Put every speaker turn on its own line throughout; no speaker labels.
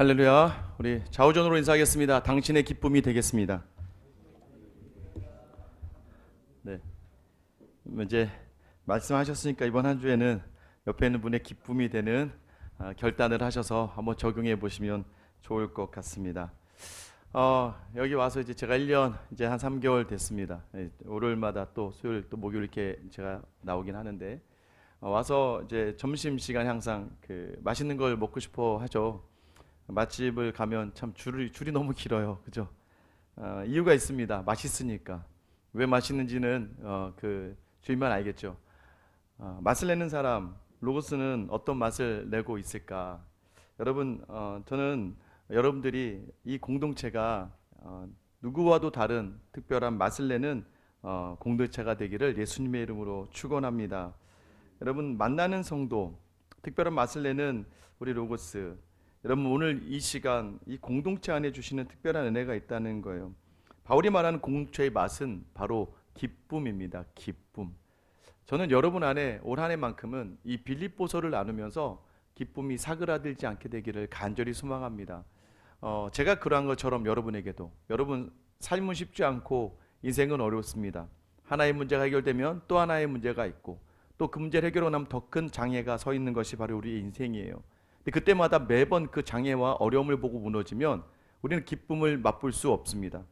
할렐루야. 우리 좌우전으로 인사하겠습니다. 당신의 기쁨이 되겠습니다. 네. 이제 말씀하셨으니까 이번 한 주에는 옆에 있는 분의 기쁨이 되는 결단을 하셔서 한번 적용해 보시면 좋을 것 같습니다. 여기 와서 이제 제가 1년 이제 한 3개월 됐습니다. 월요일마다 또 수요일 또 목요일 이렇게 제가 나오긴 하는데 와서 이제 점심 시간 항상 그 맛있는 걸 먹고 싶어 하죠. 맛집을 가면 참 줄이 너무 길어요, 그죠? 이유가 있습니다. 맛있으니까. 왜 맛있는지는 그 주인만 알겠죠. 맛을 내는 사람, 로고스는 어떤 맛을 내고 있을까? 여러분, 저는 여러분들이 이 공동체가 누구와도 다른 특별한 맛을 내는 공동체가 되기를 예수님의 이름으로 축원합니다. 여러분, 만나는 성도, 특별한 맛을 내는 우리 로고스, 여러분 오늘 이 시간 이 공동체 안에 주시는 특별한 은혜가 있다는 거예요. 바울이 말하는 공동체의 맛은 바로 기쁨입니다. 기쁨. 저는 여러분 안에 올 한 해만큼은 이 빌립보서를 나누면서 기쁨이 사그라들지 않게 되기를 간절히 소망합니다. 제가 그러한 것처럼 여러분에게도, 여러분 삶은 쉽지 않고 인생은 어렵습니다. 하나의 문제가 해결되면 또 하나의 문제가 있고 또 그 문제를 해결하고 나면 더 큰 장애가 서 있는 것이 바로 우리의 인생이에요. 그때마다 매번 그 장애와 어려움을 보고 무너지면 우리는 기쁨을 맛볼 수 없습니다.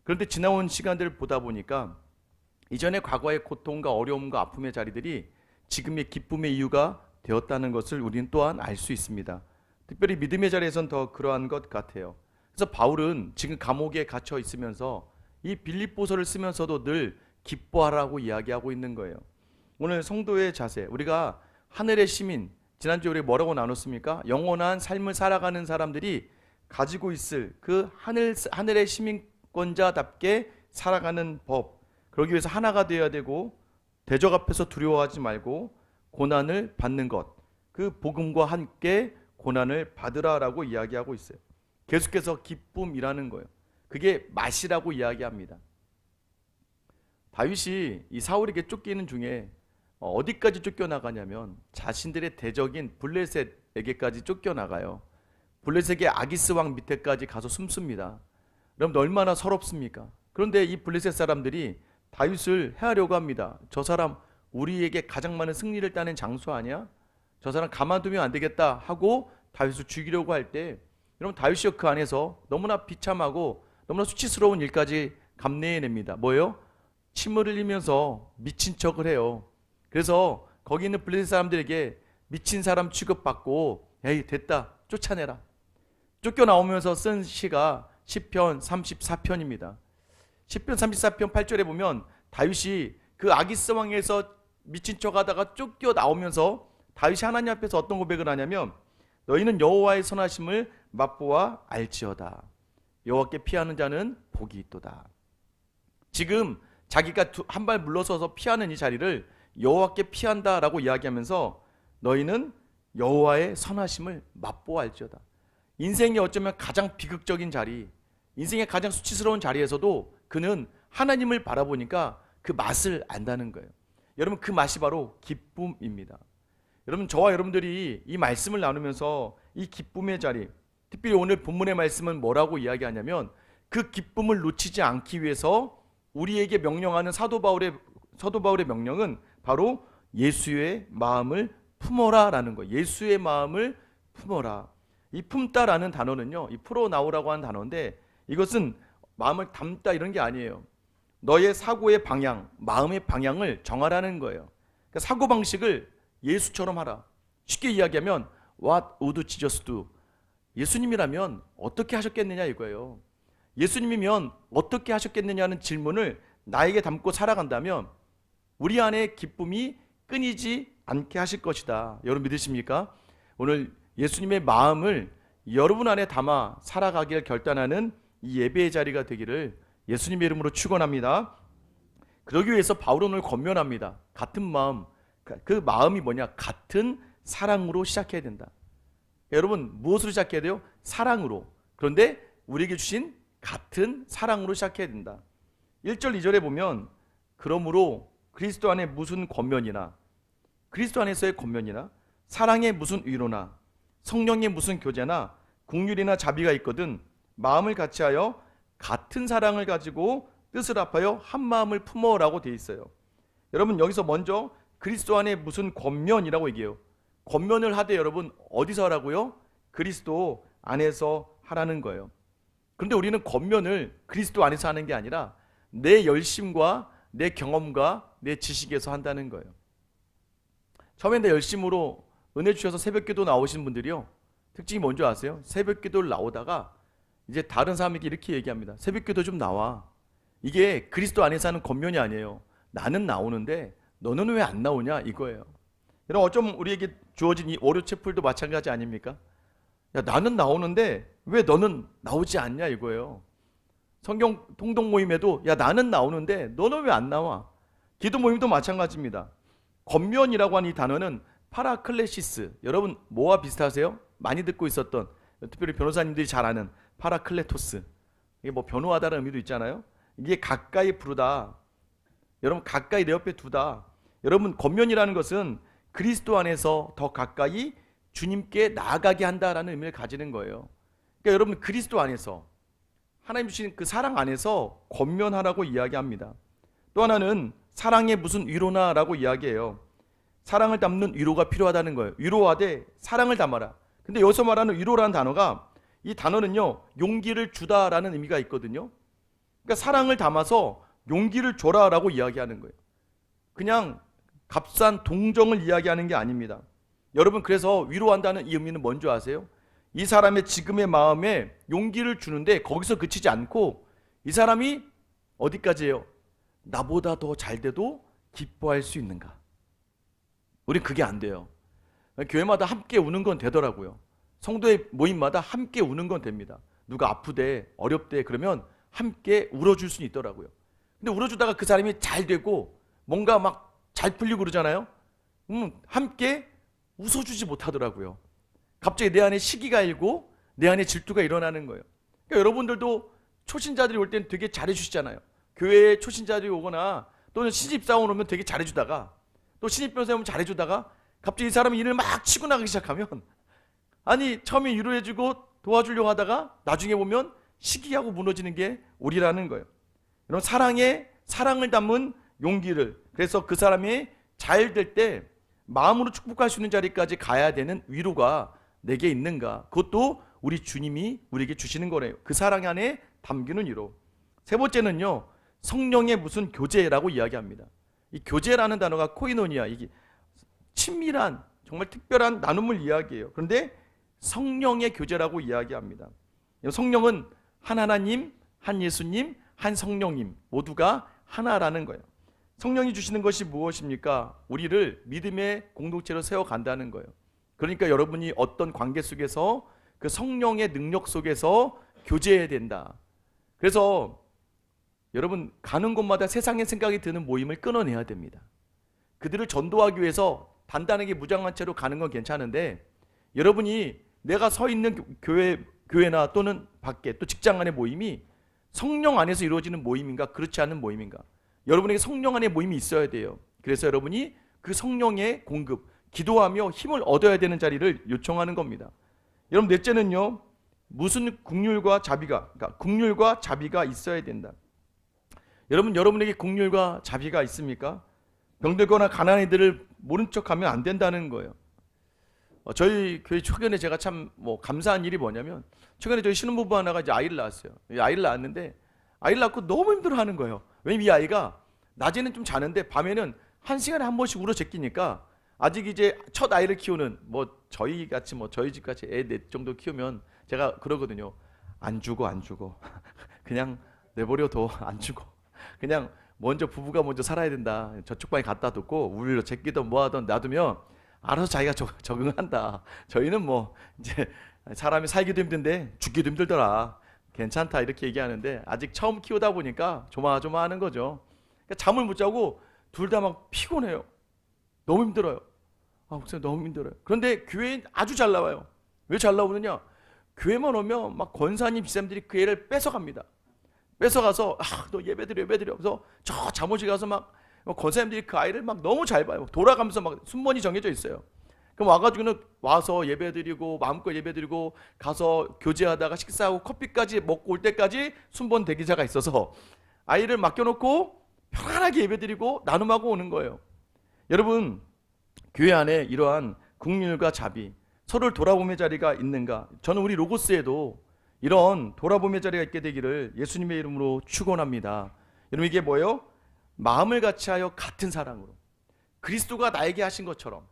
그런데 지나온 시간들을 보다 보니까 이전의 과거의 고통과 어려움과 아픔의 자리들이 지금의 기쁨의 이유가 되었다는 것을 우리는 또한 알 수 있습니다. 특별히 믿음의 자리에선 더 그러한 것 같아요. 그래서 바울은 지금 감옥에 갇혀 있으면서 이 빌립보서를 쓰면서도 늘 기뻐하라고 이야기하고 있는 거예요. 오늘 성도의 자세, 우리가 하늘의 시민, 지난주에 우리 뭐라고 나눴습니까? 영원한 삶을 살아가는 사람들이 가지고 있을 그 하늘의 시민권자답게 살아가는 법, 그러기 위해서 하나가 되어야 되고 대적 앞에서 두려워하지 말고 고난을 받는 것, 그 복음과 함께 고난을 받으라라고 이야기하고 있어요. 계속해서 기쁨이라는 거예요. 그게 맛이라고 이야기합니다. 다윗이 이 사울에게 쫓기는 중에 어디까지 쫓겨나가냐면 자신들의 대적인 블레셋에게까지 쫓겨나가요. 블레셋의 아기스 왕 밑에까지 가서 숨습니다. 여러분 얼마나 서럽습니까? 그런데 이 블레셋 사람들이 다윗을 해하려고 합니다. 저 사람 우리에게 가장 많은 승리를 따낸 장수 아니야? 저 사람 가만두면 안 되겠다 하고 다윗을 죽이려고 할 때 여러분 다윗이 그 안에서 너무나 비참하고 너무나 수치스러운 일까지 감내해냅니다. 뭐예요? 침을 흘리면서 미친 척을 해요. 그래서 거기 있는 블레셋 사람들에게 미친 사람 취급받고 에이 됐다 쫓아내라. 쫓겨나오면서 쓴 시가 시편 34편입니다. 시편 34편 8절에 보면 다윗이 그 아기스 왕에서 미친 척하다가 쫓겨나오면서 다윗이 하나님 앞에서 어떤 고백을 하냐면 너희는 여호와의 선하심을 맛보아 알지어다. 여호와께 피하는 자는 복이 있도다. 지금 자기가 한 발 물러서서 피하는 이 자리를 여호와께 피한다라고 이야기하면서 너희는 여호와의 선하심을 맛보아 알지어다. 인생이 어쩌면 가장 비극적인 자리, 인생의 가장 수치스러운 자리에서도 그는 하나님을 바라보니까 그 맛을 안다는 거예요. 여러분 그 맛이 바로 기쁨입니다. 여러분 저와 여러분들이 이 말씀을 나누면서 이 기쁨의 자리, 특별히 오늘 본문의 말씀은 뭐라고 이야기하냐면 그 기쁨을 놓치지 않기 위해서 우리에게 명령하는 사도 바울의 명령은 바로 예수의 마음을 품어라라는 거예요. 예수의 마음을 품어라. 이 품다라는 단어는요, 이 풀어나오라고 하는 단어인데 이것은 마음을 담다 이런 게 아니에요. 너의 사고의 방향, 마음의 방향을 정하라는 거예요. 그러니까 사고 방식을 예수처럼 하라. 쉽게 이야기하면 What would Jesus do? 예수님이라면 어떻게 하셨겠느냐 이거예요. 예수님이면 어떻게 하셨겠느냐는 질문을 나에게 담고 살아간다면 우리 안에 기쁨이 끊이지 않게 하실 것이다. 여러분 믿으십니까? 오늘 예수님의 마음을 여러분 안에 담아 살아가기를 결단하는 이 예배의 자리가 되기를 예수님의 이름으로 축원합니다. 그러기 위해서 바울은 오늘 권면합니다. 같은 마음, 그 마음이 뭐냐? 같은 사랑으로 시작해야 된다. 여러분 무엇으로 시작해야 돼요? 사랑으로. 그런데 우리에게 주신 같은 사랑으로 시작해야 된다. 1절 2절에 보면 그러므로 그리스도 안에 무슨 권면이나 그리스도 안에서의 권면이나 사랑의 무슨 위로나 성령의 무슨 교제나 국률이나 자비가 있거든 마음을 같이하여 같은 사랑을 가지고 뜻을 합하여 한 마음을 품어라고 돼 있어요. 여러분 여기서 먼저 그리스도 안에 무슨 권면이라고 얘기해요. 권면을 하되 여러분 어디서 하라고요? 그리스도 안에서 하라는 거예요. 그런데 우리는 권면을 그리스도 안에서 하는 게 아니라 내 열심과 내 경험과 내 지식에서 한다는 거예요. 처음에 내 열심으로 은혜 주셔서 새벽기도 나오신 분들이요, 특징이 뭔지 아세요? 새벽기도를 나오다가 이제 다른 사람에게 이렇게 얘기합니다. 새벽기도 좀 나와. 이게 그리스도 안에서 하는 권면이 아니에요. 나는 나오는데 너는 왜 안 나오냐 이거예요. 여러분 어쩜 우리에게 주어진 이 월요 채플도 마찬가지 아닙니까? 야, 나는 나오는데 왜 너는 나오지 않냐 이거예요. 성경 통독 모임에도 야 나는 나오는데 너는 왜 안 나와? 기도 모임도 마찬가지입니다. 권면이라고 하는 이 단어는 파라클레시스, 여러분 뭐와 비슷하세요? 많이 듣고 있었던, 특별히 변호사님들이 잘 아는 파라클레토스. 이게 뭐 변호하다는 의미도 있잖아요. 이게 가까이 부르다, 여러분 가까이 내 옆에 두다. 여러분 권면이라는 것은 그리스도 안에서 더 가까이 주님께 나아가게 한다라는 의미를 가지는 거예요. 그러니까 여러분 그리스도 안에서 하나님 주신 그 사랑 안에서 권면하라고 이야기합니다. 또 하나는 사랑의 무슨 위로나라고 이야기해요. 사랑을 담는 위로가 필요하다는 거예요. 위로하되 사랑을 담아라. 근데 여기서 말하는 위로라는 단어가, 이 단어는요 용기를 주다라는 의미가 있거든요. 그러니까 사랑을 담아서 용기를 줘라라고 이야기하는 거예요. 그냥 값싼 동정을 이야기하는 게 아닙니다. 여러분 그래서 위로한다는 이 의미는 뭔지 아세요? 이 사람의 지금의 마음에 용기를 주는데 거기서 그치지 않고 이 사람이 어디까지예요? 나보다 더 잘 돼도 기뻐할 수 있는가? 우린 그게 안 돼요. 교회마다 함께 우는 건 되더라고요. 성도의 모임마다 함께 우는 건 됩니다. 누가 아프대 어렵대 그러면 함께 울어줄 수는 있더라고요. 근데 울어주다가 그 사람이 잘 되고 뭔가 막 잘 풀리고 그러잖아요. 함께 웃어주지 못하더라고요. 갑자기 내 안에 시기가 일고 내 안에 질투가 일어나는 거예요. 그러니까 여러분들도 초신자들이 올 때는 되게 잘해주시잖아요. 교회에 초신자들이 오거나 또는 신입사원 오면 되게 잘해주다가 또 신입변호사 오면 잘해주다가 갑자기 이 사람이 일을 막 치고 나가기 시작하면, 아니 처음에 위로해주고 도와주려고 하다가 나중에 보면 시기하고 무너지는 게 우리라는 거예요. 여러분 사랑을 담은 용기를, 그래서 그 사람이 잘 될 때 마음으로 축복할 수 있는 자리까지 가야 되는 위로가 내게 있는가? 그것도 우리 주님이 우리에게 주시는 거래요. 그 사랑 안에 담기는 위로. 세 번째는요, 성령의 무슨 교제라고 이야기합니다. 이 교제라는 단어가 코이노니아, 이게 친밀한 정말 특별한 나눔을 이야기해요. 그런데 성령의 교제라고 이야기합니다. 성령은 한 하나님, 한 예수님, 한 성령님 모두가 하나라는 거예요. 성령이 주시는 것이 무엇입니까? 우리를 믿음의 공동체로 세워간다는 거예요. 그러니까 여러분이 어떤 관계 속에서 그 성령의 능력 속에서 교제해야 된다. 그래서 여러분 가는 곳마다 세상의 생각이 드는 모임을 끊어내야 됩니다. 그들을 전도하기 위해서 단단하게 무장한 채로 가는 건 괜찮은데, 여러분이 내가 서 있는 교회나 또는 밖에 또 직장 안의 모임이 성령 안에서 이루어지는 모임인가 그렇지 않은 모임인가, 여러분에게 성령 안의 모임이 있어야 돼요. 그래서 여러분이 그 성령의 공급, 기도하며 힘을 얻어야 되는 자리를 요청하는 겁니다. 여러분 넷째는요, 무슨 국률과 자비가, 그러니까 국률과 자비가 있어야 된다. 여러분에게 국률과 자비가 있습니까? 병들거나 가난한 이들을 모른 척하면 안 된다는 거예요. 저희 교회 최근에 제가 참 감사한 일이 뭐냐면, 최근에 저희 신혼부부 하나가 이제 아이를 낳았어요. 아이를 낳았는데 아이를 낳고 너무 힘들어하는 거예요. 왜냐면 이 아이가 낮에는 좀 자는데 밤에는 1시간에 한 번씩 울어 제끼니까, 아직 이제 첫 아이를 키우는 저희 집 같이 애 넷 정도 키우면 제가 그러거든요. 안 죽어 그냥 내버려둬. 안 죽어. 그냥 부부가 먼저 살아야 된다. 저쪽 방에 갖다 두고 울려 제끼던 뭐하던 놔두면 알아서 자기가 적응한다. 저희는 이제 사람이 살기도 힘든데 죽기도 힘들더라. 괜찮다 이렇게 얘기하는데, 아직 처음 키우다 보니까 조마조마하는 거죠. 그러니까 잠을 못 자고 둘 다 막 피곤해요. 너무 힘들어요. 목사님 너무 힘들어요. 그런데 교회에 아주 잘 나와요. 왜 잘 나오느냐? 교회만 오면 막 권사님 집사님들이 그 애를 뺏어갑니다. 뺏어가서 너 예배드려. 그래서 저 잠옷에 가서 막 권사님들이 그 아이를 막 너무 잘 봐요. 돌아가면서 막 순번이 정해져 있어요. 그럼 와가지고는 와서 예배드리고 마음껏 예배드리고 가서 교제하다가 식사하고 커피까지 먹고 올 때까지 순번 대기자가 있어서 아이를 맡겨놓고 편안하게 예배드리고 나눔하고 오는 거예요. 여러분, 교회 안에 이러한 긍휼과 자비, 서로를 돌아봄의 자리가 있는가? 저는 우리 로고스에도 이런 돌아봄의 자리가 있게 되기를 예수님의 이름으로 축원합니다. 여러분, 이게 뭐예요? 마음을 같이 하여 같은 사랑으로 그리스도가 나에게 하신 것처럼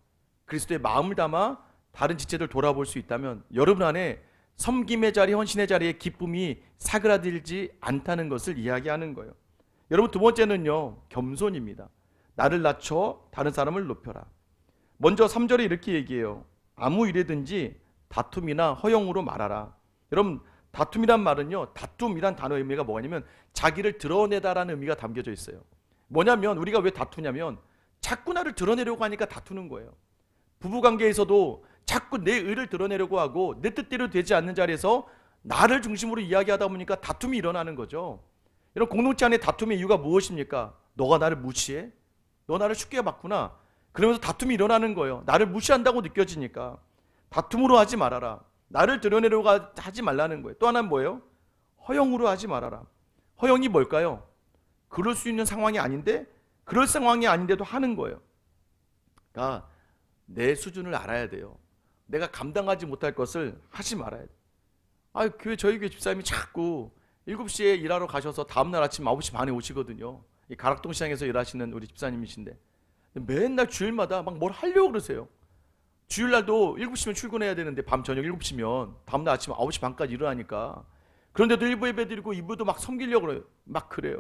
그리스도의 마음을 담아 다른 지체들 돌아볼 수 있다면 여러분 안에 섬김의 자리, 헌신의 자리에 기쁨이 사그라들지 않다는 것을 이야기하는 거예요. 여러분, 두 번째는요, 겸손입니다. 나를 낮춰 다른 사람을 높여라. 먼저 3절에 이렇게 얘기해요. 아무 일에든지 다툼이나 허영으로 말하라. 여러분, 다툼이란 말은요, 다툼이란 단어의 의미가 뭐냐면 자기를 드러내다라는 의미가 담겨져 있어요. 뭐냐면 우리가 왜 다투냐면 자꾸 나를 드러내려고 하니까 다투는 거예요. 부부관계에서도 자꾸 내 의를 드러내려고 하고 내 뜻대로 되지 않는 자리에서 나를 중심으로 이야기하다 보니까 다툼이 일어나는 거죠. 이런 공동체 안에 다툼의 이유가 무엇입니까? 너가 나를 무시해? 너 나를 쉽게 봤구나. 그러면서 다툼이 일어나는 거예요. 나를 무시한다고 느껴지니까. 다툼으로 하지 말아라. 나를 드러내려고 하지 말라는 거예요. 또 하나는 뭐예요? 허영으로 하지 말아라. 허영이 뭘까요? 그럴 수 있는 상황이 아닌데 그럴 상황이 아닌데도 하는 거예요. 그러니까 내 수준을 알아야 돼요. 내가 감당하지 못할 것을 하지 말아야 돼요. 저희 교회 집사님이 자꾸 7시에 일하러 가셔서 다음날 아침 9시 반에 오시거든요. 이 가락동 시장에서 일하시는 우리 집사님이신데 맨날 주일마다 막 뭘 하려고 그러세요. 주일날도 7시면 출근해야 되는데 밤 저녁 7시면 다음날 아침 9시 반까지 일어나니까 그런데도 1부 예배 드리고 2부도 막 섬기려고 그래요. 막 그래요.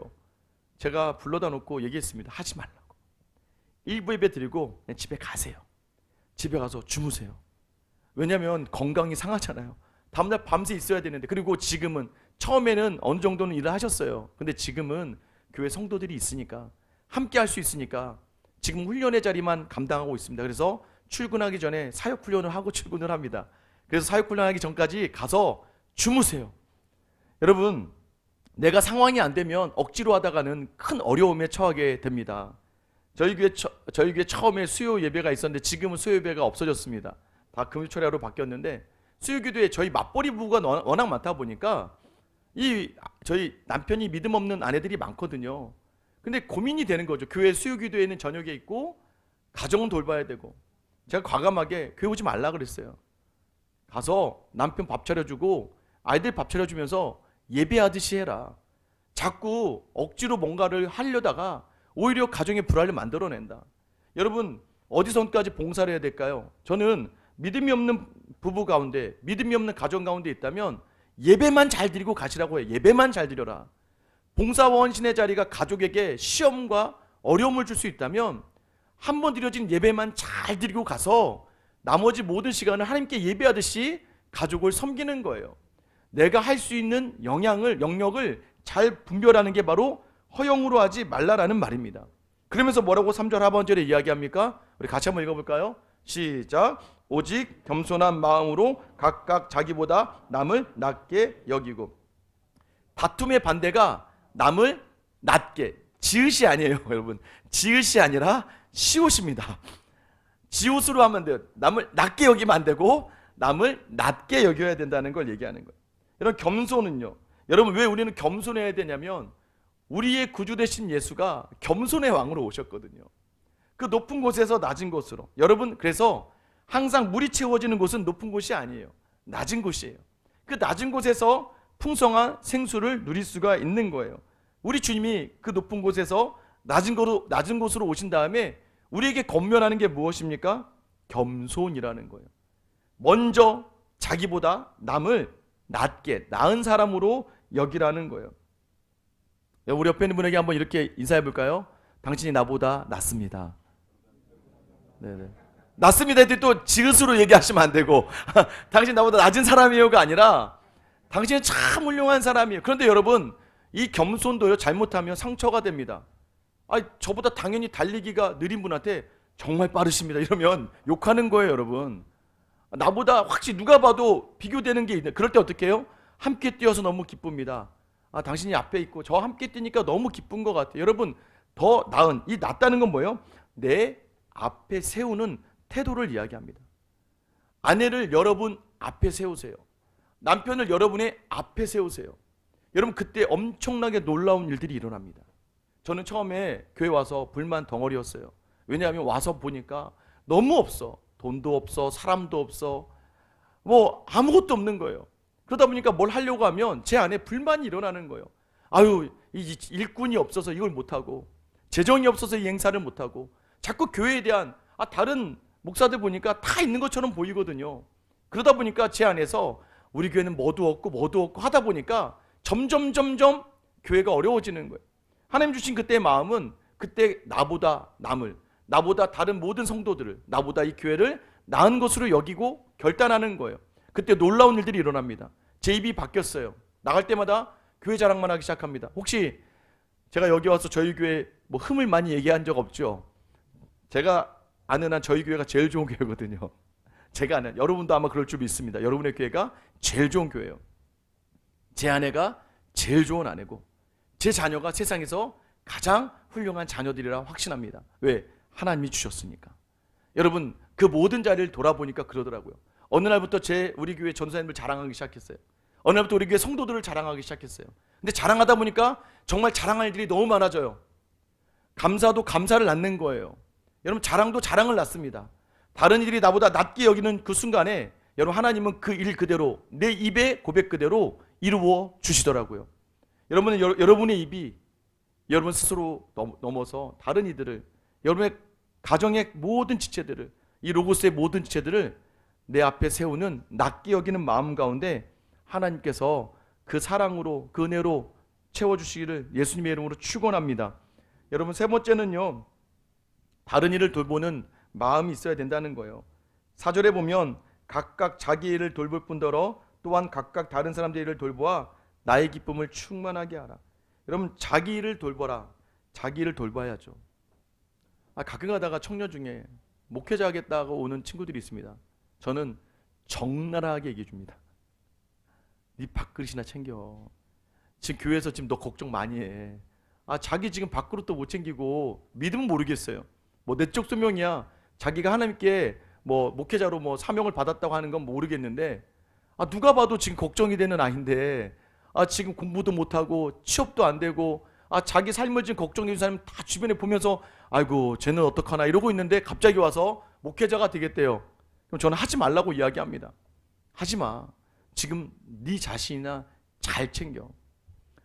제가 불러다 놓고 얘기했습니다. 하지 말라고. 1부 예배 드리고 그냥 집에 가세요. 집에 가서 주무세요. 왜냐하면 건강이 상하잖아요. 다음날 밤새 있어야 되는데. 그리고 지금은 처음에는 어느 정도는 일을 하셨어요. 근데 지금은 교회 성도들이 있으니까 함께 할 수 있으니까 지금 훈련의 자리만 감당하고 있습니다. 그래서 출근하기 전에 사역 훈련을 하고 출근을 합니다. 그래서 사역 훈련하기 전까지 가서 주무세요. 여러분, 내가 상황이 안 되면 억지로 하다가는 큰 어려움에 처하게 됩니다. 저희 교회 처음에 수요 예배가 있었는데 지금은 수요 예배가 없어졌습니다. 다 금요철야로 바뀌었는데 수요기도에 저희 맞벌이 부부가 워낙 많다 보니까 저희 남편이 믿음 없는 아내들이 많거든요. 근데 고민이 되는 거죠. 교회 수요기도에는 저녁에 있고 가정은 돌봐야 되고. 제가 과감하게 교회 오지 말라 그랬어요. 가서 남편 밥 차려주고 아이들 밥 차려주면서 예배하듯이 해라. 자꾸 억지로 뭔가를 하려다가 오히려 가정의 불화를 만들어낸다. 여러분, 어디선까지 봉사를 해야 될까요? 저는 믿음이 없는 부부 가운데, 믿음이 없는 가정 가운데 있다면 예배만 잘 드리고 가시라고 해요. 예배만 잘 드려라. 봉사와 헌신의 자리가 가족에게 시험과 어려움을 줄 수 있다면 한 번 드려진 예배만 잘 드리고 가서 나머지 모든 시간을 하나님께 예배하듯이 가족을 섬기는 거예요. 내가 할 수 있는 영역을 잘 분별하는 게 바로 허영으로 하지 말라라는 말입니다. 그러면서 뭐라고 3절 하반절에 이야기합니까? 우리 같이 한번 읽어볼까요? 시작. 오직 겸손한 마음으로 각각 자기보다 남을 낮게 여기고. 다툼의 반대가 남을 낮게, 지읒이 아니에요. 여러분, 지읒이 아니라 시옷입니다. 지옷으로 하면 돼요. 남을 낮게 여기면 안 되고 남을 낮게 여겨야 된다는 걸 얘기하는 거예요. 이런 겸손은요, 여러분, 왜 우리는 겸손해야 되냐면 우리의 구주 되신 예수가 겸손의 왕으로 오셨거든요. 그 높은 곳에서 낮은 곳으로. 여러분, 그래서 항상 물이 채워지는 곳은 높은 곳이 아니에요. 낮은 곳이에요. 그 낮은 곳에서 풍성한 생수를 누릴 수가 있는 거예요. 우리 주님이 그 높은 곳에서 낮은 곳으로 오신 다음에 우리에게 권면하는 게 무엇입니까? 겸손이라는 거예요. 먼저 자기보다 남을 낮게, 나은 사람으로 여기라는 거예요. 우리 옆에 있는 분에게 한번 이렇게 인사해 볼까요? 당신이 나보다 낫습니다. 네네. 낫습니다 했더니 또 지읒으로 얘기하시면 안 되고 당신 나보다 낮은 사람이에요가 아니라 당신은 참 훌륭한 사람이에요. 그런데 여러분, 이 겸손도요, 잘못하면 상처가 됩니다. 저보다 당연히 달리기가 느린 분한테 정말 빠르십니다 이러면 욕하는 거예요. 여러분, 나보다 확실히 누가 봐도 비교되는 게 있는데 그럴 때 어떻게 해요? 함께 뛰어서 너무 기쁩니다. 당신이 앞에 있고 저 함께 뛰니까 너무 기쁜 것 같아요. 여러분, 더 나은, 이 낫다는 건 뭐예요? 내 앞에 세우는 태도를 이야기합니다. 아내를 여러분 앞에 세우세요. 남편을 여러분의 앞에 세우세요. 여러분 그때 엄청나게 놀라운 일들이 일어납니다. 저는 처음에 교회 와서 불만 덩어리였어요. 왜냐하면 와서 보니까 너무 없어. 돈도 없어, 사람도 없어, 뭐 아무것도 없는 거예요. 그러다 보니까 뭘 하려고 하면 제 안에 불만이 일어나는 거예요. 아유, 이 일꾼이 없어서 이걸 못하고, 재정이 없어서 이 행사를 못하고, 자꾸 교회에 대한 다른 목사들 보니까 다 있는 것처럼 보이거든요. 그러다 보니까 제 안에서 우리 교회는 뭐도 없고 하다 보니까 점점 교회가 어려워지는 거예요. 하나님 주신 그때의 마음은 그때 나보다 다른 모든 성도들을, 나보다 이 교회를 나은 것으로 여기고 결단하는 거예요. 그때 놀라운 일들이 일어납니다. 제 입이 바뀌었어요. 나갈 때마다 교회 자랑만 하기 시작합니다. 혹시 제가 여기 와서 저희 교회 뭐 흠을 많이 얘기한 적 없죠? 제가 아는 한 저희 교회가 제일 좋은 교회거든요. 제가 아는, 여러분도 아마 그럴 줄 믿습니다. 여러분의 교회가 제일 좋은 교회예요. 제 아내가 제일 좋은 아내고, 제 자녀가 세상에서 가장 훌륭한 자녀들이라 확신합니다. 왜? 하나님이 주셨으니까. 여러분 그 모든 자리를 돌아보니까 그러더라고요. 어느 날부터 우리 교회 전도사님을 자랑하기 시작했어요. 어느 날부터 우리 교회 성도들을 자랑하기 시작했어요. 근데 자랑하다 보니까 정말 자랑할 일들이 너무 많아져요. 감사도 감사를 낳는 거예요. 여러분 자랑도 자랑을 낳습니다. 다른 이들이 나보다 낮게 여기는 그 순간에 여러분 하나님은 그 일 그대로 내 입의 고백 그대로 이루어 주시더라고요. 여러분의 입이 여러분 스스로 넘어서 다른 이들을, 여러분의 가정의 모든 지체들을, 이 로고스의 모든 지체들을 내 앞에 세우는 낮게 여기는 마음 가운데 하나님께서 그 사랑으로, 그 은혜로 채워주시기를 예수님의 이름으로 축원합니다. 여러분 세 번째는요, 다른 일을 돌보는 마음이 있어야 된다는 거예요. 4절에 보면 각각 자기 일을 돌볼 뿐더러 또한 각각 다른 사람들의 일을 돌보아 나의 기쁨을 충만하게 하라. 여러분 자기 일을 돌보라. 자기 일을 돌봐야죠. 가끔 가다가 청년 중에 목회자 하겠다고 오는 친구들이 있습니다. 저는 적나라하게 얘기해 줍니다. 네 밥그릇이나 챙겨. 지금 교회에서 지금 너 걱정 많이 해. 자기 지금 밥그릇도 못 챙기고 믿으면 모르겠어요. 뭐 내적 소명이야. 자기가 하나님께 뭐 목회자로 뭐 사명을 받았다고 하는 건 모르겠는데, 누가 봐도 지금 걱정이 되는 아이인데, 지금 공부도 못하고 취업도 안 되고, 자기 삶을 지금 걱정해 주는 사람 다 주변에 보면서 아이고 쟤는 어떡하나 이러고 있는데 갑자기 와서 목회자가 되겠대요. 그럼 저는 하지 말라고 이야기합니다. 하지 마. 지금 네 자신이나 잘 챙겨.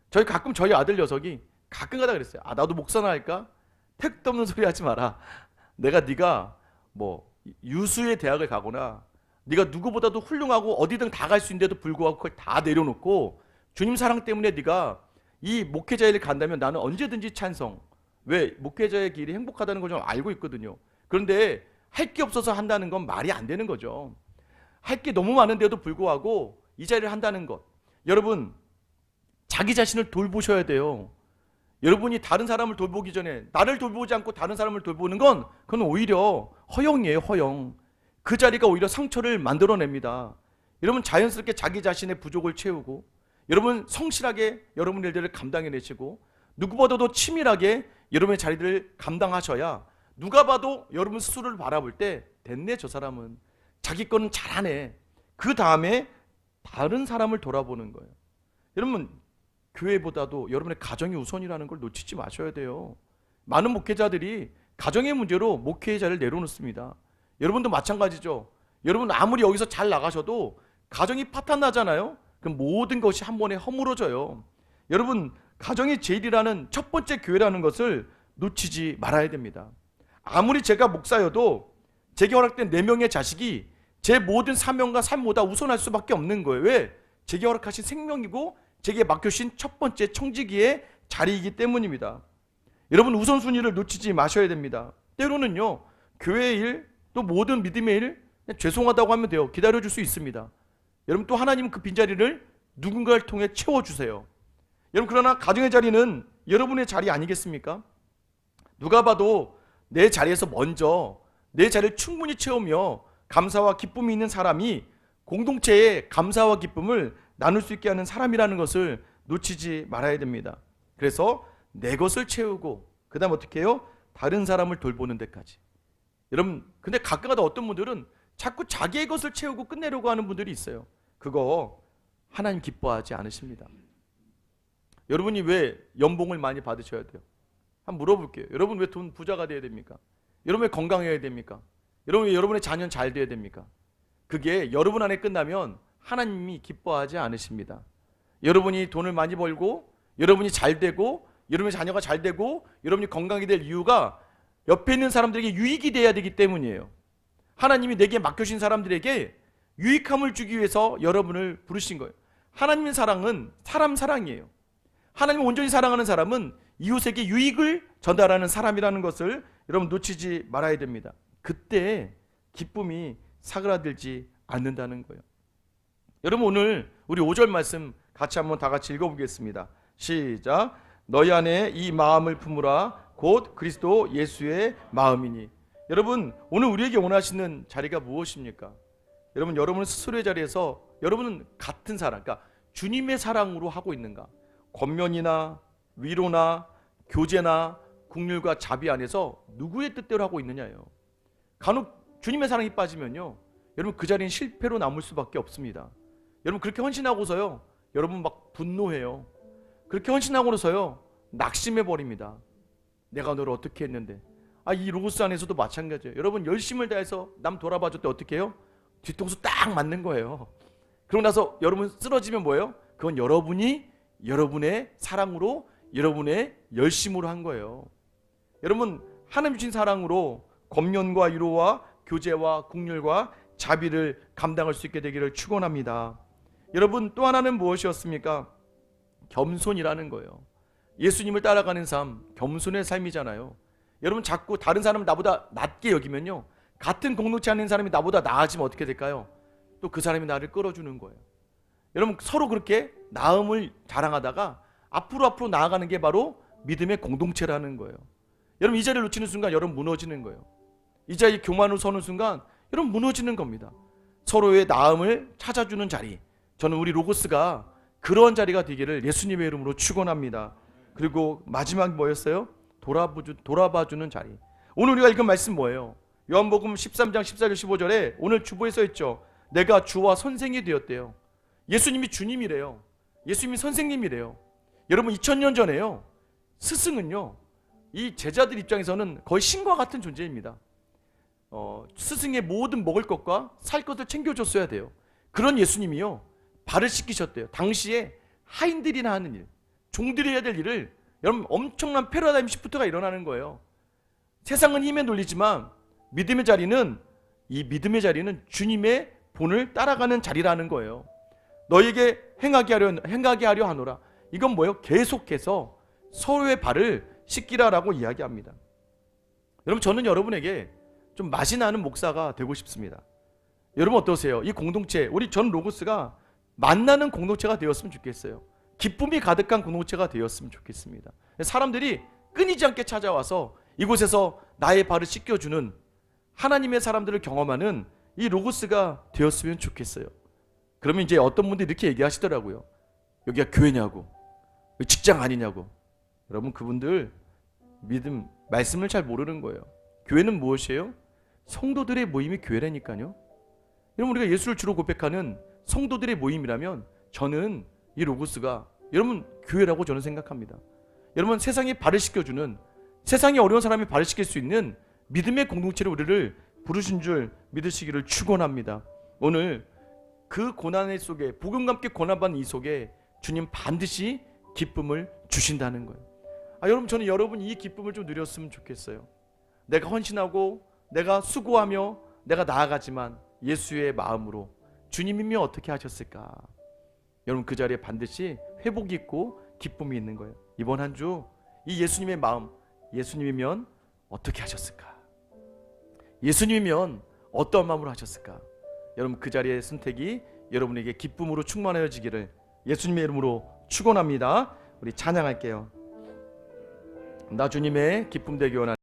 가끔 저희 아들 녀석이 가끔 가다 그랬어요. 나도 목사나 할까? 택도 없는 소리 하지 마라. 네가 뭐 유수의 대학을 가거나 네가 누구보다도 훌륭하고 어디든 다 갈 수 있는데도 불구하고 그걸 다 내려놓고 주님 사랑 때문에 네가 이 목회자 일을 간다면 나는 언제든지 찬성. 왜? 목회자의 길이 행복하다는 걸 좀 알고 있거든요. 그런데 할 게 없어서 한다는 건 말이 안 되는 거죠. 할 게 너무 많은데도 불구하고 이 자리를 한다는 것. 여러분 자기 자신을 돌보셔야 돼요. 여러분이 다른 사람을 돌보기 전에 나를 돌보지 않고 다른 사람을 돌보는 건 그건 오히려 허영이에요. 허영. 그 자리가 오히려 상처를 만들어냅니다. 여러분 자연스럽게 자기 자신의 부족을 채우고, 여러분 성실하게 여러분의 일들을 감당해내시고, 누구보다도 치밀하게 여러분의 자리들을 감당하셔야 누가 봐도 여러분 스스로를 바라볼 때 됐네 저 사람은 자기 거는 잘하네. 그 다음에 다른 사람을 돌아보는 거예요. 여러분 교회보다도 여러분의 가정이 우선이라는 걸 놓치지 마셔야 돼요. 많은 목회자들이 가정의 문제로 목회자를 내려놓습니다. 여러분도 마찬가지죠. 여러분 아무리 여기서 잘 나가셔도 가정이 파탄 나잖아요. 그럼 모든 것이 한 번에 허물어져요. 여러분 가정이 제일이라는 첫 번째 교회라는 것을 놓치지 말아야 됩니다. 아무리 제가 목사여도 제게 허락된 4명의 자식이 제 모든 사명과 삶보다 우선할 수밖에 없는 거예요. 왜? 제게 허락하신 생명이고 제게 맡겨주신 첫 번째 청지기의 자리이기 때문입니다. 여러분 우선순위를 놓치지 마셔야 됩니다. 때로는요 교회의 일, 또 모든 믿음의 일 그냥 죄송하다고 하면 돼요. 기다려줄 수 있습니다. 여러분 또 하나님은 그 빈자리를 누군가를 통해 채워주세요. 여러분 그러나 가정의 자리는 여러분의 자리 아니겠습니까? 누가 봐도 내 자리에서 먼저 내 자리를 충분히 채우며 감사와 기쁨이 있는 사람이 공동체의 감사와 기쁨을 나눌 수 있게 하는 사람이라는 것을 놓치지 말아야 됩니다. 그래서 내 것을 채우고 그 다음 어떻게 해요? 다른 사람을 돌보는 데까지. 여러분 근데 가끔가다 어떤 분들은 자꾸 자기의 것을 채우고 끝내려고 하는 분들이 있어요. 그거 하나님 기뻐하지 않으십니다. 여러분이 왜 연봉을 많이 받으셔야 돼요? 한번 물어볼게요. 여러분 왜 돈 부자가 돼야 됩니까? 여러분 왜 건강해야 됩니까? 여러분 왜 여러분의 자녀는 잘 돼야 됩니까? 그게 여러분 안에 끝나면 하나님이 기뻐하지 않으십니다. 여러분이 돈을 많이 벌고 여러분이 잘 되고 여러분의 자녀가 잘 되고 여러분이 건강이 될 이유가 옆에 있는 사람들에게 유익이 돼야 되기 때문이에요. 하나님이 내게 맡겨주신 사람들에게 유익함을 주기 위해서 여러분을 부르신 거예요. 하나님의 사랑은 사람 사랑이에요. 하나님을 온전히 사랑하는 사람은 이웃에게 유익을 전달하는 사람이라는 것을 여러분 놓치지 말아야 됩니다. 그때 기쁨이 사그라들지 않는다는 거예요. 여러분 오늘 우리 5절 말씀 같이 한번 다 같이 읽어보겠습니다. 시작. 너희 안에 이 마음을 품으라 곧 그리스도 예수의 마음이니. 여러분 오늘 우리에게 원하시는 자리가 무엇입니까? 여러분 여러분 스스로의 자리에서 여러분은 같은 사랑, 그러니까 주님의 사랑으로 하고 있는가? 권면이나 위로나 교제나 긍휼과 자비 안에서 누구의 뜻대로 하고 있느냐예요. 간혹 주님의 사랑이 빠지면요, 여러분 그 자리는 실패로 남을 수밖에 없습니다. 여러분 그렇게 헌신하고서요, 여러분 막 분노해요. 그렇게 헌신하고서요 낙심해 버립니다. 내가 너를 어떻게 했는데. 이 로고스 안에서도 마찬가지예요. 여러분 열심을 다해서 남 돌아봐줄 때 어떻게 해요? 뒤통수 딱 맞는 거예요. 그러고 나서 여러분 쓰러지면 뭐예요? 그건 여러분이 여러분의 사랑으로 여러분의 열심으로 한 거예요. 여러분 하나님 주신 사랑으로 권면과 위로와 교제와 긍휼과 자비를 감당할 수 있게 되기를 축원합니다. 여러분 또 하나는 무엇이었습니까? 겸손이라는 거예요. 예수님을 따라가는 삶, 겸손의 삶이잖아요. 여러분 자꾸 다른 사람을 나보다 낮게 여기면요, 같은 공동체 안에 있는 사람이 나보다 나아지면 어떻게 될까요? 또 그 사람이 나를 끌어주는 거예요. 여러분 서로 그렇게 나음을 자랑하다가 앞으로 나아가는 게 바로 믿음의 공동체라는 거예요. 여러분 이 자리를 놓치는 순간 여러분 무너지는 거예요. 이 자리 교만으로 서는 순간 여러분 무너지는 겁니다. 서로의 나음을 찾아주는 자리, 저는 우리 로고스가 그런 자리가 되기를 예수님의 이름으로 축원합니다. 그리고 마지막 뭐였어요? 돌아봐주는 자리. 오늘 우리가 읽은 말씀 뭐예요? 요한복음 13장 14절 15절에 오늘 주보에 써있죠. 내가 주와 선생이 되었대요. 예수님이 주님이래요. 예수님이 선생님이래요. 여러분 2000년 전에요, 스승은요 이 제자들 입장에서는 거의 신과 같은 존재입니다. 스승의 모든 먹을 것과 살 것을 챙겨줬어야 돼요. 그런 예수님이요 발을 씻기셨대요. 당시에 하인들이나 하는 일, 종들이 해야 될 일을 여러분 엄청난 패러다임 시프트가 일어나는 거예요. 세상은 힘에 놀리지만 믿음의 자리는, 이 믿음의 자리는 주님의 본을 따라가는 자리라는 거예요. 너에게 행하게 하려 하노라. 이건 뭐예요? 계속해서 서로의 발을 씻기라라고 이야기합니다. 여러분 저는 여러분에게 좀 맛이 나는 목사가 되고 싶습니다. 여러분 어떠세요? 이 공동체, 전 로고스가 만나는 공동체가 되었으면 좋겠어요. 기쁨이 가득한 공동체가 되었으면 좋겠습니다. 사람들이 끊이지 않게 찾아와서 이곳에서 나의 발을 씻겨주는 하나님의 사람들을 경험하는 이 로고스가 되었으면 좋겠어요. 그러면 이제 어떤 분들이 이렇게 얘기하시더라고요. 여기가 교회냐고, 직장 아니냐고. 여러분 그분들 믿음, 말씀을 잘 모르는 거예요. 교회는 무엇이에요? 성도들의 모임이 교회라니까요. 여러분 우리가 예수를 주로 고백하는 성도들의 모임이라면 저는 이 로고스가 여러분 교회라고 저는 생각합니다. 여러분 세상에 발을 씻겨주는, 세상에 어려운 사람이 발을 씻길 수 있는 믿음의 공동체로 우리를 부르신 줄 믿으시기를 축원합니다. 오늘 그 고난 속에, 복음과 함께 고난받는 이 속에 주님 반드시 기쁨을 주신다는 거예요. 여러분 저는 여러분이 이 기쁨을 좀 누렸으면 좋겠어요. 내가 헌신하고 내가 수고하며 내가 나아가지만 예수의 마음으로 주님이면 어떻게 하셨을까? 여러분 그 자리에 반드시 회복이 있고 기쁨이 있는 거예요. 이번 한 주 이 예수님의 마음, 예수님이면 어떻게 하셨을까? 예수님이면 어떤 마음으로 하셨을까? 여러분 그 자리의 선택이 여러분에게 기쁨으로 충만하여지기를 예수님의 이름으로 축원합니다. 우리 찬양할게요. 나 주님의 기쁨 되기 원하는